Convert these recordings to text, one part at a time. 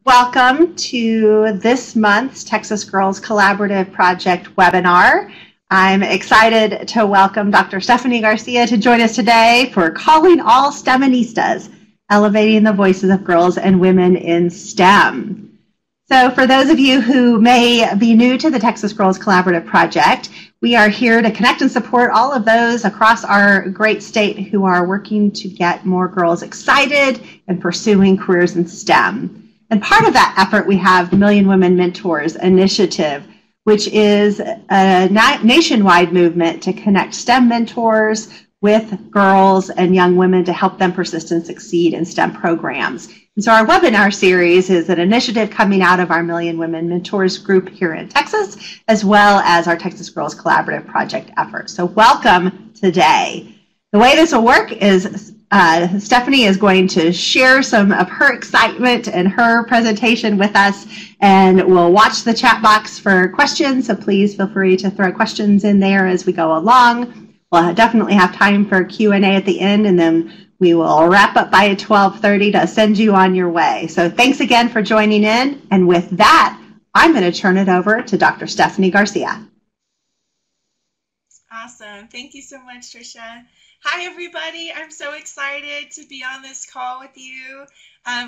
Welcome to this month's Texas Girls Collaborative Project webinar. I'm excited to welcome Dr. Stephanie Garcia to join us today for Calling All STEMinistas, Elevating the Voices of Girls and Women in STEM. So for those of you who may be new to the Texas Girls Collaborative Project, we are here to connect and support all of those across our great state who are working to get more girls excited and pursuing careers in STEM. And part of that effort, we have the Million Women Mentors Initiative, which is a nationwide movement to connect STEM mentors with girls and young women to help them persist and succeed in STEM programs. And so our webinar series is an initiative coming out of our Million Women Mentors group here in Texas, as well as our Texas Girls Collaborative Project effort. So welcome today. The way this will work is Stephanie is going to share some of her excitement and her presentation with us, and we'll watch the chat box for questions, so please feel free to throw questions in there as we go along. We'll definitely have time for Q&A at the end, and then we will wrap up by 12:30 to send you on your way. So thanks again for joining in, and with that, I'm going to turn it over to Dr. Stephanie Garcia. Awesome. Thank you so much, Tricia. Hi, everybody. I'm so excited to be on this call with you.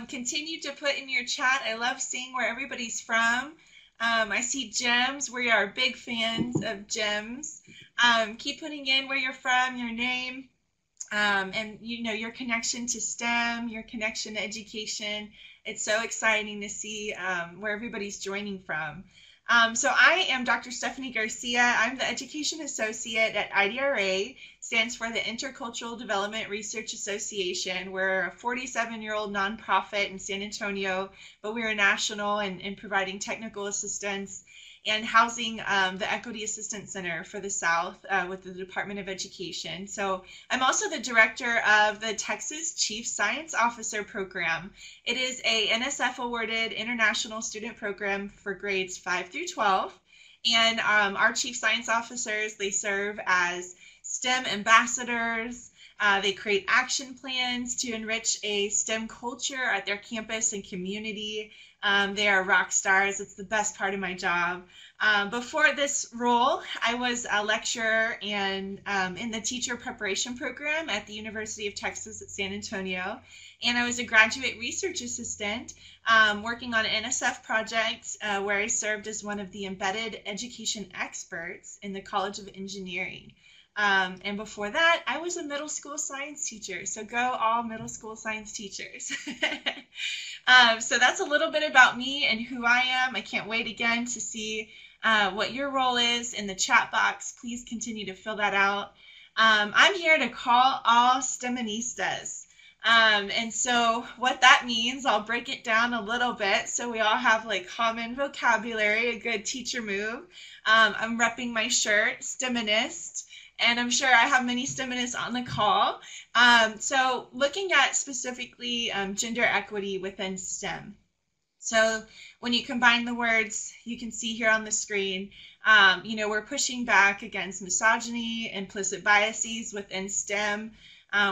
Continue to put in your chat. I love seeing where everybody's from. I see Gems. We are big fans of Gems. Keep putting in where you're from, your name, and your connection to STEM, your connection to education. It's so exciting to see where everybody's joining from. So I am Dr. Stephanie Garcia. I'm the Education Associate at IDRA, stands for the Intercultural Development Research Association. We're a 47-year-old nonprofit in San Antonio, but we're national in providing technical assistance and housing the Equity Assistance Center for the South with the Department of Education. So I'm also the director of the Texas Chief Science Officer Program. It is a NSF-awarded international student program for grades 5 through 12. And our Chief Science Officers, they serve as STEM ambassadors. They create action plans to enrich a STEM culture at their campus and community. They are rock stars. It's the best part of my job. Before this role, I was a lecturer and in the teacher preparation program at the University of Texas at San Antonio. And I was a graduate research assistant working on an NSF project where I served as one of the embedded education experts in the College of Engineering. And before that, I was a middle school science teacher. So go all middle school science teachers. So that's a little bit about me and who I am. I can't wait again to see what your role is in the chat box. Please continue to fill that out. I'm here to call all STEMinistas. And so what that means, I'll break it down a little bit so we all have like common vocabulary, a good teacher move. I'm repping my shirt, STEMinist. And I'm sure I have many STEMists on the call. So looking at specifically gender equity within STEM. So when you combine the words, you can see here on the screen, we're pushing back against misogyny, implicit biases within STEM.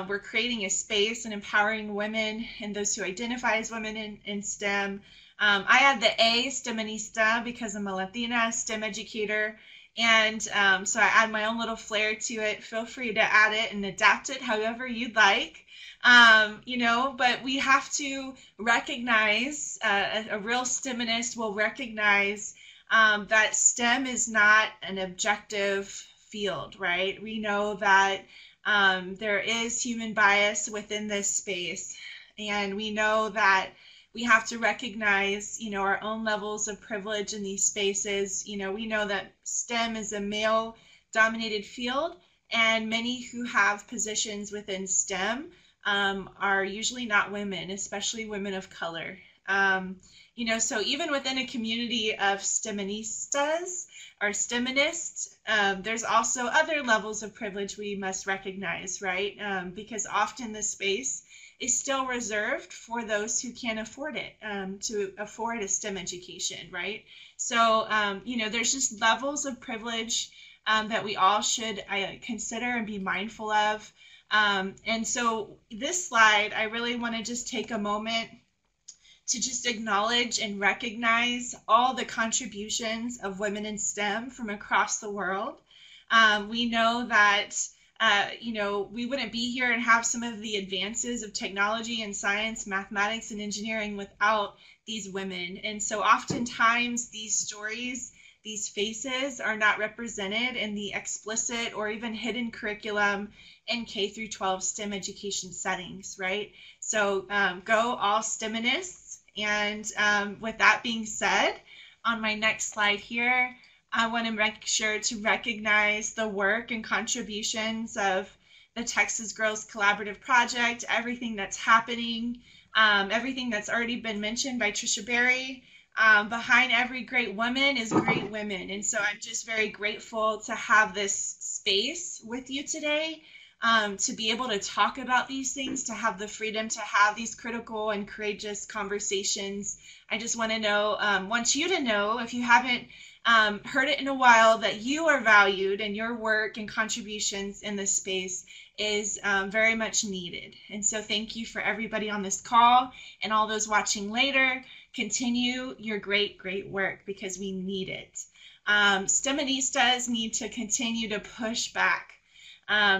We're creating a space and empowering women and those who identify as women in STEM. I add the A, STEMinista, because I'm a Latina STEM educator. And so I add my own little flair to it. Feel free to add it and adapt it however you'd like. But we have to recognize, a real STEMinist will recognize that STEM is not an objective field, right? We know that there is human bias within this space, and we know that we have to recognize, our own levels of privilege in these spaces. We know that STEM is a male-dominated field, and many who have positions within STEM are usually not women, especially women of color. So even within a community of STEMinistas or STEMinists, there's also other levels of privilege we must recognize, right? Because often this space is still reserved for those who can't afford it, to afford a STEM education, right? So, there's just levels of privilege that we all should consider and be mindful of. And so this slide, I really want to just take a moment to just acknowledge and recognize all the contributions of women in STEM from across the world. We know that we wouldn't be here and have some of the advances of technology and science, mathematics, and engineering without these women. And so oftentimes these stories, these faces are not represented in the explicit or even hidden curriculum in K through 12 STEM education settings, right? So go all STEMinistas. And with that being said, on my next slide here, I want to make sure to recognize the work and contributions of the Texas Girls Collaborative Project, everything that's happening, everything that's already been mentioned by Trisha Berry. Behind every great woman is great women. And so I'm just very grateful to have this space with you today, to be able to talk about these things, to have the freedom to have these critical and courageous conversations. I just want you to know, if you haven't heard it in a while, that you are valued and your work and contributions in this space is very much needed. And so thank you for everybody on this call and all those watching later. Continue your great, great work because we need it. STEMinistas need to continue to push back.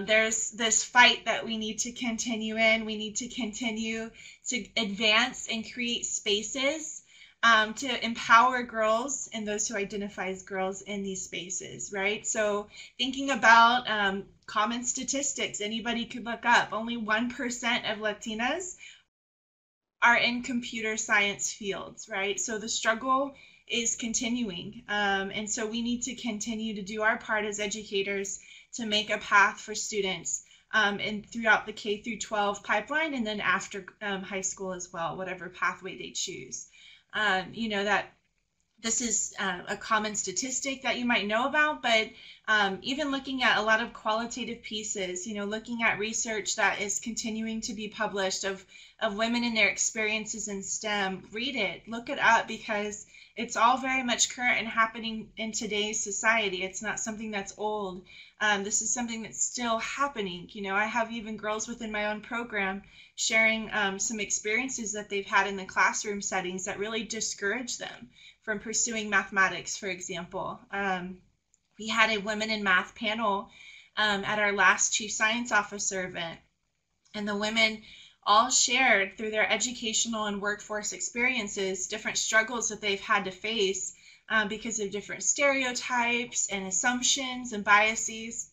There's this fight that we need to continue in. We need to continue to advance and create spaces to empower girls and those who identify as girls in these spaces, right? So thinking about common statistics, anybody could look up, only 1% of Latinas are in computer science fields, right? So the struggle is continuing. And so we need to continue to do our part as educators to make a path for students and throughout the K through 12 pipeline, and then after high school as well, whatever pathway they choose. That this is a common statistic that you might know about, but even looking at a lot of qualitative pieces, looking at research that is continuing to be published of women and their experiences in STEM, read it, look it up, because it's all very much current and happening in today's society. It's not something that's old. This is something that's still happening. I have even girls within my own program sharing some experiences that they've had in the classroom settings that really discourage them from pursuing mathematics, for example. We had a women in math panel at our last Chief Science Officer event, and the women all shared through their educational and workforce experiences different struggles that they've had to face because of different stereotypes and assumptions and biases,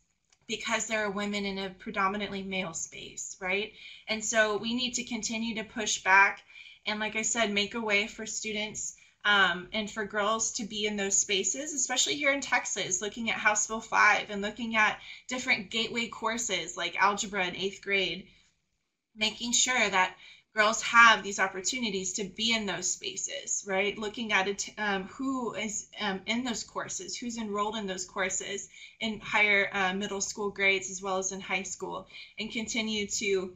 because there are women in a predominantly male space, right? And so we need to continue to push back and, like I said, make a way for students and for girls to be in those spaces, especially here in Texas, looking at House Bill 5 and looking at different gateway courses like algebra in 8th grade, making sure that girls have these opportunities to be in those spaces, right? Looking at it, who is in those courses, who's enrolled in those courses in higher middle school grades as well as in high school, and continue to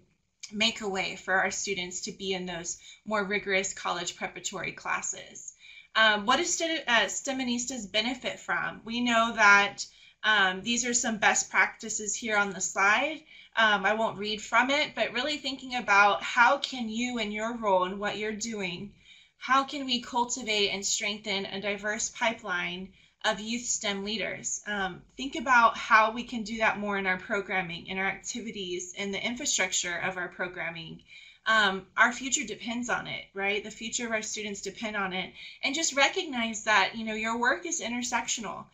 make a way for our students to be in those more rigorous college preparatory classes. What does STEMinistas benefit from? We know that these are some best practices here on the slide. I won't read from it, but really thinking about how can you, in your role and what you're doing, how can we cultivate and strengthen a diverse pipeline of youth STEM leaders? Think about how we can do that more in our programming, in our activities, in the infrastructure of our programming. Our future depends on it, right? The future of our students depend on it. And just recognize that, your work is intersectional.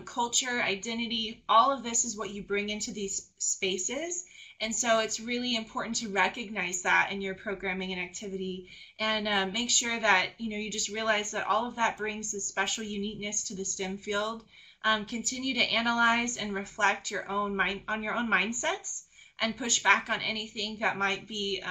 Culture, identity, all of this is what you bring into these spaces. And so it's really important to recognize that in your programming and activity, and make sure that, you just realize that all of that brings this special uniqueness to the STEM field. Continue to analyze and reflect your own mindsets, and push back on anything that might be,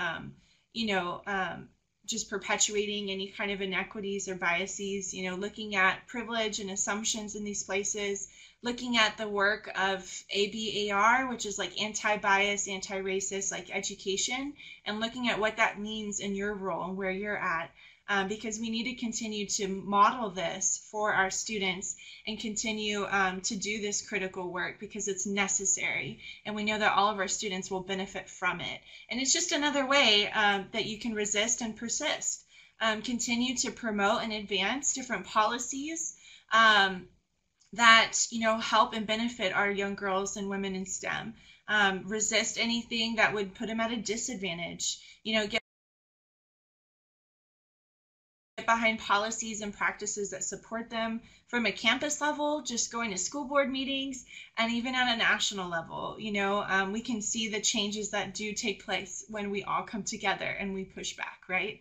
just perpetuating any kind of inequities or biases, looking at privilege and assumptions in these places, looking at the work of ABAR, which is like anti-bias, anti-racist, like education, and looking at what that means in your role and where you're at. Because we need to continue to model this for our students and continue to do this critical work, because it's necessary. And we know that all of our students will benefit from it. And it's just another way that you can resist and persist. continue to promote and advance different policies that, help and benefit our young girls and women in STEM. Resist anything that would put them at a disadvantage. Get behind policies and practices that support them from a campus level, just going to school board meetings, and even at a national level. We can see the changes that do take place when we all come together and we push back, right?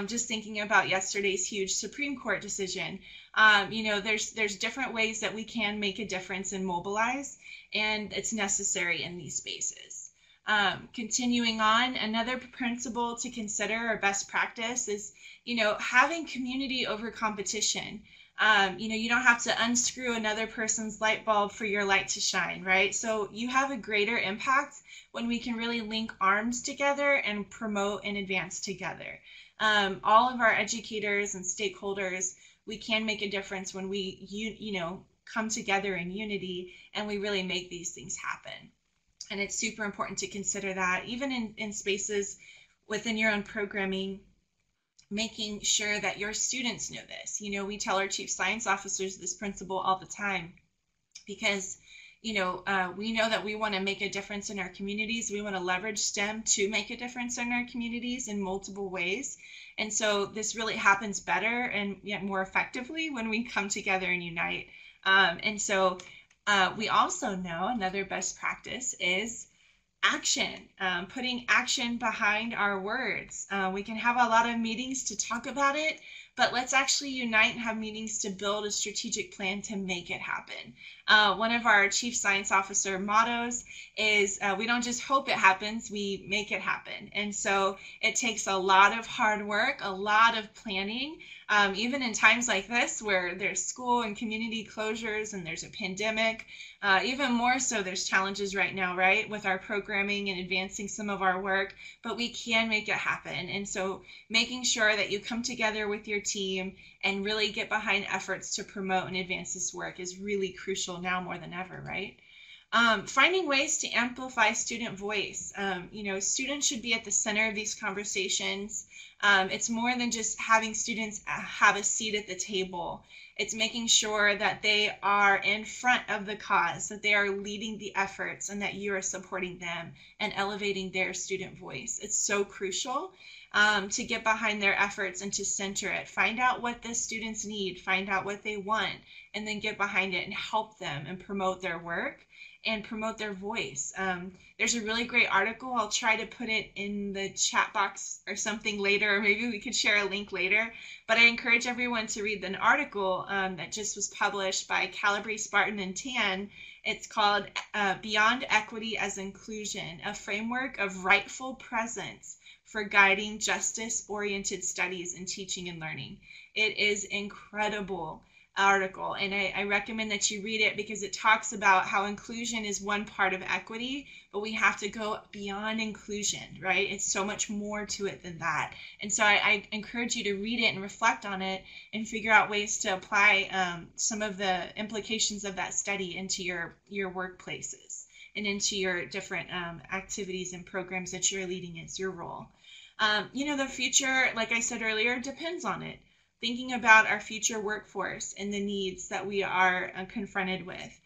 Just thinking about yesterday's huge Supreme Court decision, there's different ways that we can make a difference and mobilize, and it's necessary in these spaces. Continuing on, another principle to consider or best practice is, having community over competition. You don't have to unscrew another person's light bulb for your light to shine, right? So you have a greater impact when we can really link arms together and promote and advance together. All of our educators and stakeholders, we can make a difference when we, come together in unity and we really make these things happen. And it's super important to consider that, even in spaces within your own programming, making sure that your students know this. We tell our chief science officers this principle all the time because, we know that we want to make a difference in our communities. We want to leverage STEM to make a difference in our communities in multiple ways. And so this really happens better and yet more effectively when we come together and unite. And so we also know another best practice is action, putting action behind our words. We can have a lot of meetings to talk about it, but let's actually unite and have meetings to build a strategic plan to make it happen. One of our chief science officer mottos is we don't just hope it happens, we make it happen. And so it takes a lot of hard work, a lot of planning, even in times like this where there's school and community closures and there's a pandemic. Even more so, there's challenges right now, right, with our programming and advancing some of our work, but we can make it happen. And so making sure that you come together with your team and really get behind efforts to promote and advance this work is really crucial now more than ever, right? Finding ways to amplify student voice. Students should be at the center of these conversations. It's more than just having students have a seat at the table. It's making sure that they are in front of the cause, that they are leading the efforts, and that you are supporting them and elevating their student voice. It's so crucial to get behind their efforts and to center it. Find out what the students need, find out what they want, and then get behind it and help them and promote their work and promote their voice. There's a really great article. I'll try to put it in the chat box or something later, or maybe we could share a link later. But I encourage everyone to read an article that just was published by Calabrese, Spartan, and Tan. It's called Beyond Equity as Inclusion, a framework of rightful presence for guiding justice-oriented studies in teaching and learning. It is incredible article, and I recommend that you read it because it talks about how inclusion is one part of equity, but we have to go beyond inclusion, right? It's so much more to it than that. And so I encourage you to read it and reflect on it and figure out ways to apply some of the implications of that study into your workplaces and into your different activities and programs that you're leading as your role. The future, like I said earlier, depends on it. Thinking about our future workforce and the needs that we are confronted with,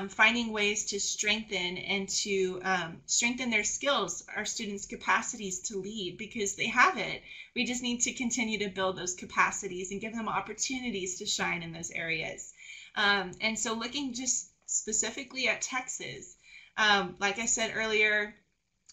finding ways to strengthen and to strengthen their skills, our students' capacities to lead, because they have it. We just need to continue to build those capacities and give them opportunities to shine in those areas. And so looking just specifically at Texas, like I said earlier,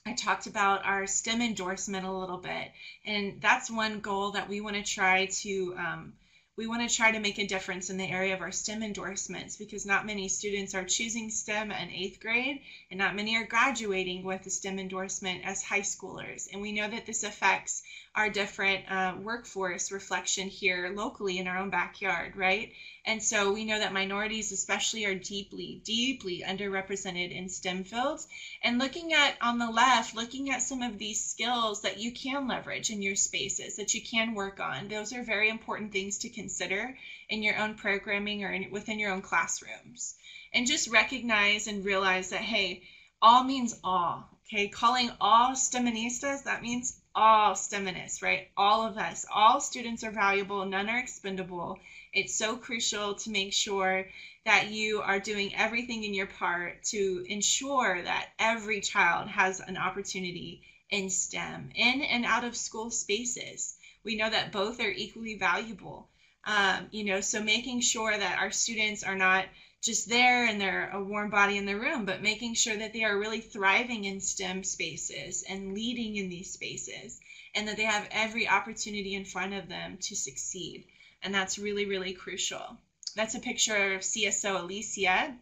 I talked about our STEM endorsement a little bit, and that's one goal that we want to try to make a difference in the area of our STEM endorsements, because not many students are choosing STEM in 8th grade, and not many are graduating with a STEM endorsement as high schoolers. And we know that this affects our different workforce reflection here locally in our own backyard, right? And so we know that minorities especially are deeply, deeply underrepresented in STEM fields. And looking at, on the left, looking at some of these skills that you can leverage in your spaces, that you can work on, those are very important things to consider in your own programming or within your own classrooms. And just recognize and realize that, hey, all means all, okay? Calling all STEMinistas, that means all STEMinistas, right? All of us, all students are valuable, none are expendable. It's so crucial to make sure that you are doing everything in your part to ensure that every child has an opportunity in STEM, in and out of school spaces. We know that both are equally valuable. So making sure that our students are not just there and they're a warm body in the room, but making sure that they are really thriving in STEM spaces and leading in these spaces, and that they have every opportunity in front of them to succeed. And that's really, really crucial. That's a picture of CSO Alicia.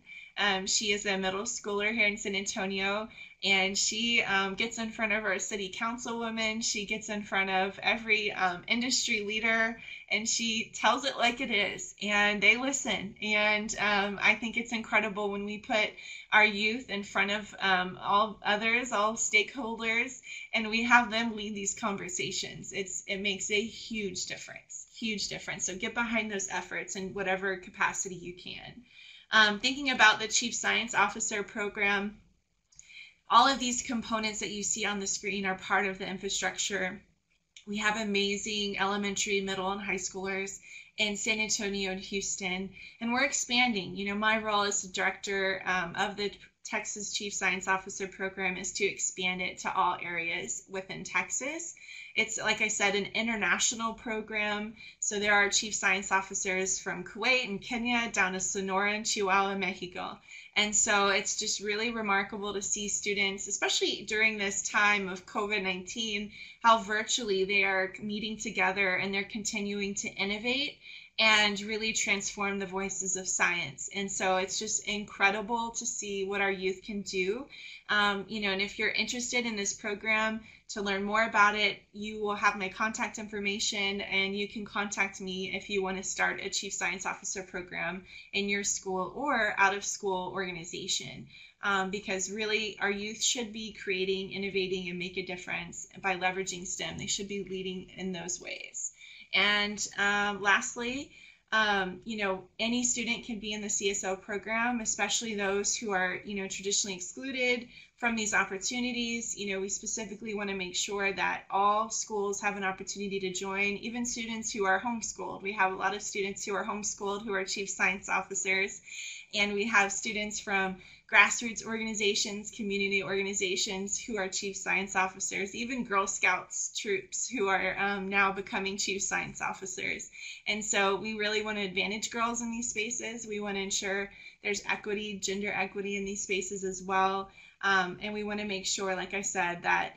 She is a middle schooler here in San Antonio, and she gets in front of our city councilwoman. She gets in front of every industry leader, and she tells it like it is, and they listen. And I think it's incredible when we put our youth in front of all others, all stakeholders, and we have them lead these conversations. It makes a huge difference, huge difference. So get behind those efforts in whatever capacity you can. Thinking about the Chief Science Officer program, all of these components that you see on the screen are part of the infrastructure. We have amazing elementary, middle, and high schoolers in San Antonio and Houston, and we're expanding. My role as the director of the Texas Chief Science Officer program is to expand it to all areas within Texas. It's, like I said, an international program. So there are chief science officers from Kuwait and Kenya down to Sonora and Chihuahua, Mexico. And so it's just really remarkable to see students, especially during this time of COVID-19, how virtually they are meeting together and they're continuing to innovate and really transform the voices of science. And so it's just incredible to see what our youth can do. And if you're interested in this program, to learn more about it, you will have my contact information, and you can contact me if you want to start a Chief Science Officer program in your school or out of school organization. Because really our youth should be creating, innovating, and make a difference by leveraging STEM. They should be leading in those ways. And lastly, any student can be in the CSO program, especially those who are, traditionally excluded from these opportunities. We specifically want to make sure that all schools have an opportunity to join, even students who are homeschooled. We have a lot of students who are homeschooled who are chief science officers, and we have students from grassroots organizations, community organizations who are chief science officers, even Girl Scouts troops who are now becoming chief science officers. And so we really want to advantage girls in these spaces. We want to ensure there's equity, gender equity in these spaces as well. And we want to make sure, like I said, that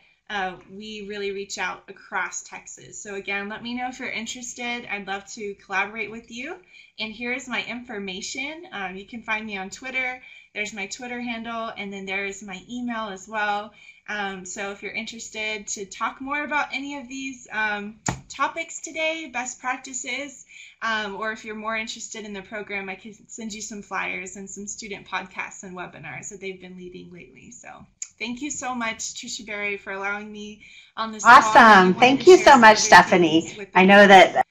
we really reach out across Texas. So again, let me know if you're interested. I'd love to collaborate with you. And here's my information. You can find me on Twitter. There's my Twitter handle, and then there is my email as well. So if you're interested to talk more about any of these topics today, best practices, or if you're more interested in the program, I can send you some flyers and some student podcasts and webinars that they've been leading lately. So thank you so much, Trisha Berry, for allowing me on this call. Awesome. Thank you so much, Stephanie. I know that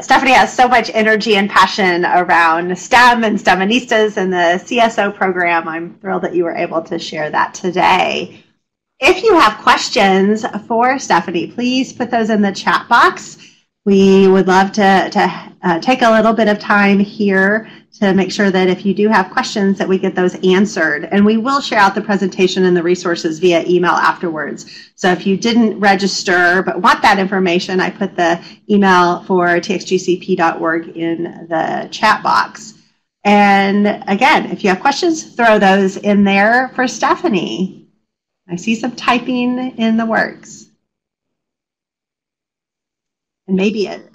Stephanie has so much energy and passion around STEM and STEMinistas and the CSO program. I'm thrilled that you were able to share that today. If you have questions for Stephanie, please put those in the chat box. We would love to take a little bit of time here to make sure that if you do have questions that we get those answered. And we will share out the presentation and the resources via email afterwards. So if you didn't register but want that information, I put the email for txgcp.org in the chat box. And again, if you have questions, throw those in there for Stephanie. I see some typing in the works. And maybe it.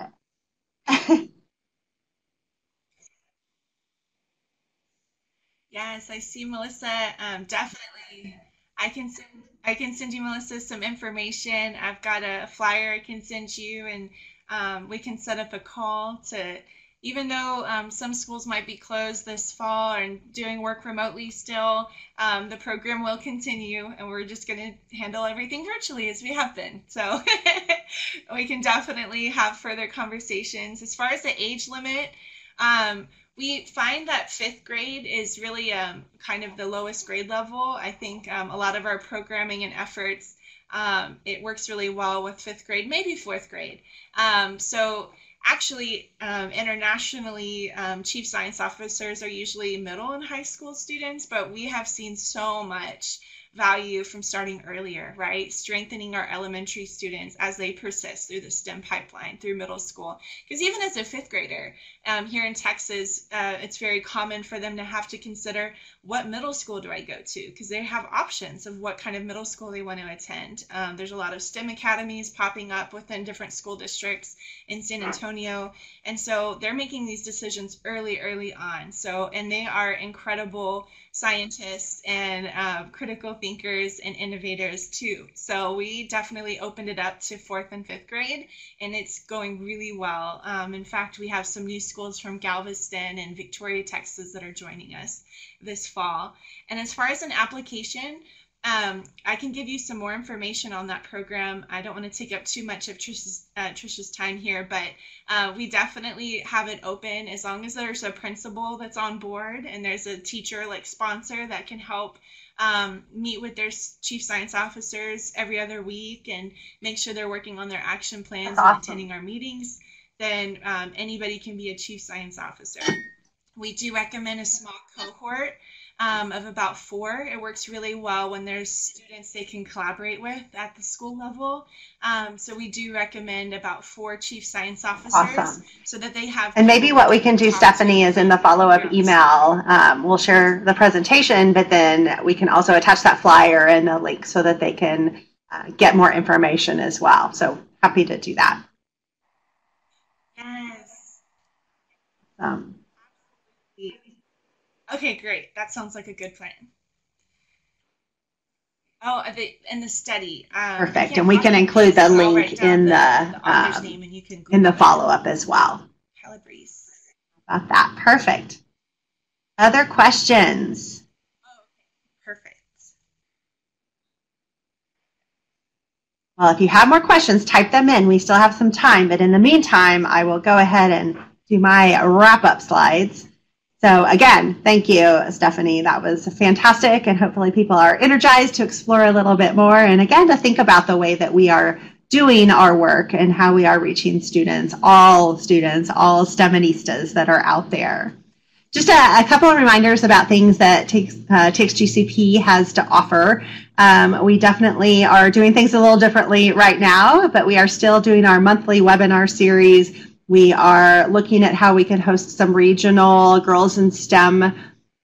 Yes, I see, Melissa. Definitely. I can send you, Melissa, some information. I've got a flyer I can send you, and we can set up a call to, even though some schools might be closed this fall and doing work remotely still, the program will continue, and we're just going to handle everything virtually as we have been. So we can definitely have further conversations. As far as the age limit, We find that fifth grade is really kind of the lowest grade level. I think a lot of our programming and efforts, it works really well with fifth grade, maybe fourth grade. So actually, internationally, chief science officers are usually middle and high school students, but we have seen so much value from starting earlier, right? Strengthening our elementary students as they persist through the STEM pipeline through middle school. Because even as a fifth grader, here in Texas, it's very common for them to have to consider, what middle school do I go to? Because they have options of what kind of middle school they want to attend. There's a lot of STEM academies popping up within different school districts in San Antonio. And so they're making these decisions early on. So, and they are incredible scientists and critical thinkers and innovators too. So we definitely opened it up to fourth and fifth grade, and it's going really well. In fact, we have some new schools from Galveston and Victoria, Texas that are joining us this fall. And as far as an application, I can give you some more information on that program. I don't want to take up too much of Trish's time here, but we definitely have it open as long as there's a principal that's on board and there's a teacher like sponsor that can help meet with their chief science officers every other week and make sure they're working on their action plans and attending our meetings. Then anybody can be a chief science officer. We do recommend a small cohort of about 4. It works really well when there's students they can collaborate with at the school level. So we do recommend about 4 chief science officers so that they have. And maybe what we can do, Stephanie, is in the follow-up email, we'll share the presentation, but then we can also attach that flyer and the link so that they can get more information as well. So happy to do that. Yes. Okay, great. That sounds like a good plan. Oh, and the study. Perfect, and we can include the link in the follow-up as well. Calabrese. About that, perfect. Other questions? Oh, okay. Perfect. Well, if you have more questions, type them in. We still have some time, but in the meantime, I will go ahead and do my wrap-up slides. So again, thank you, Stephanie. That was fantastic, and hopefully people are energized to explore a little bit more, and again, to think about the way that we are doing our work and how we are reaching students, all STEMinistas that are out there. Just a couple of reminders about things that TXGCP has to offer. We definitely are doing things a little differently right now, but we are still doing our monthly webinar series. We are looking at how we can host some regional girls in STEM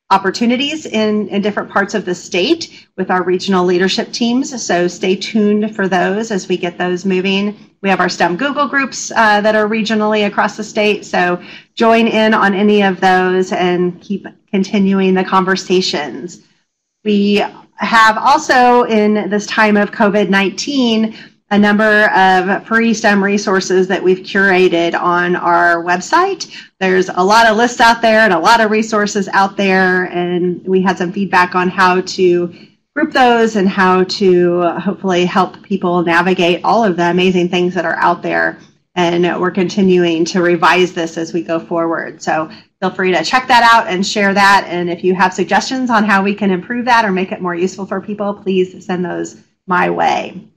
opportunities in different parts of the state with our regional leadership teams. So stay tuned for those as we get those moving. We have our STEM Google groups that are regionally across the state. So join in on any of those and keep continuing the conversations. We have also, in this time of COVID-19, a number of free STEM resources that we've curated on our website. There's a lot of lists out there and a lot of resources out there, and we had some feedback on how to group those and how to hopefully help people navigate all of the amazing things that are out there. And we're continuing to revise this as we go forward. So feel free to check that out and share that. And if you have suggestions on how we can improve that or make it more useful for people, please send those my way.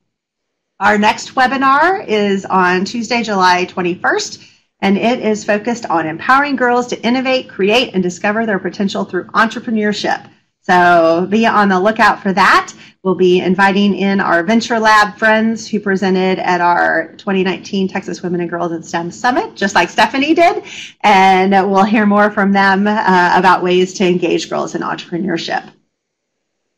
Our next webinar is on Tuesday, July 21st, and it is focused on empowering girls to innovate, create, and discover their potential through entrepreneurship. So be on the lookout for that. We'll be inviting in our Venture Lab friends who presented at our 2019 Texas Women and Girls in STEM Summit, just like Stephanie did, and we'll hear more from them about ways to engage girls in entrepreneurship.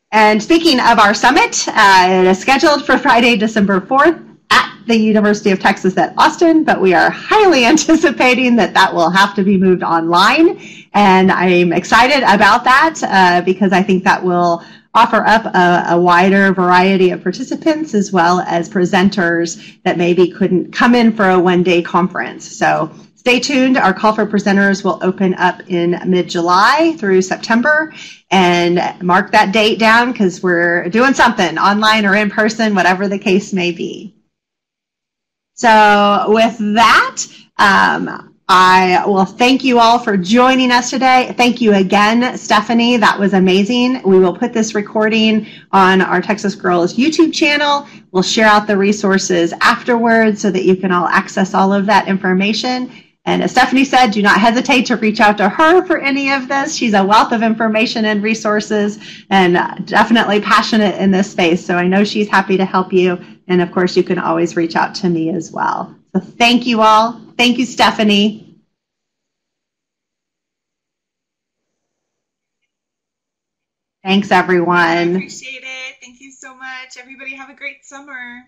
And speaking of our summit, it is scheduled for Friday, December 4th at the University of Texas at Austin, but we are highly anticipating that that will have to be moved online. And I'm excited about that because I think that will offer up a wider variety of participants as well as presenters that maybe couldn't come in for a one-day conference. So stay tuned. Our call for presenters will open up in mid-July through September, and mark that date down because we're doing something online or in person, whatever the case may be. So with that, I will thank you all for joining us today. Thank you again, Stephanie. That was amazing. We will put this recording on our Texas Girls YouTube channel. We'll share out the resources afterwards so that you can all access all of that information. And as Stephanie said, do not hesitate to reach out to her for any of this. She's a wealth of information and resources and definitely passionate in this space. So I know she's happy to help you. And of course, you can always reach out to me as well. So thank you all. Thank you, Stephanie. Thanks, everyone. I appreciate it. Thank you so much. Everybody have a great summer.